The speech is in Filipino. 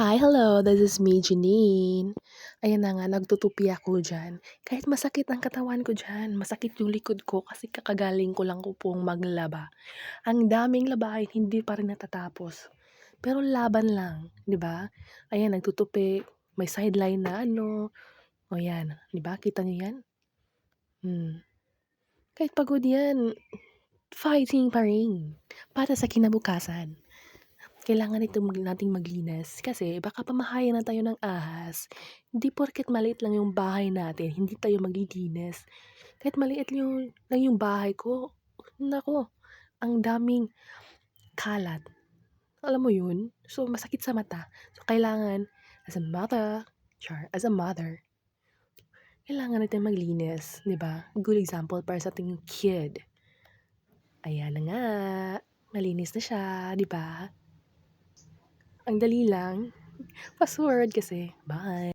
Hi, hello, this is me, Janine. Ayan na nga, nagtutupi ako diyan. Kahit masakit ang katawan ko diyan, masakit yung likod ko kasi kakagaling ko lang ko pong maglaba. Ang daming labahin, hindi pa rin natatapos. Pero laban lang, 'di ba? Ayan, nagtutupi, may sideline na ano, o yan, 'di ba? Kita niyo yan? Hmm. Kahit pagod yan, fighting pa rin para sa kinabukasan. Kailangan nating maglinis kasi baka pamahayan na tayo ng ahas. Hindi porket maliit lang yung bahay natin, hindi tayo maglilinis. Kahit maliit lang yung bahay ko, naku, ang daming kalat. Alam mo yun? So, masakit sa mata. So, kailangan, as a mother, as a mother, kailangan natin maglinis, di ba? Good example para sa ating kid. Ayan na nga, malinis na siya, di ba? Ang dali lang. Password kasi. Bye.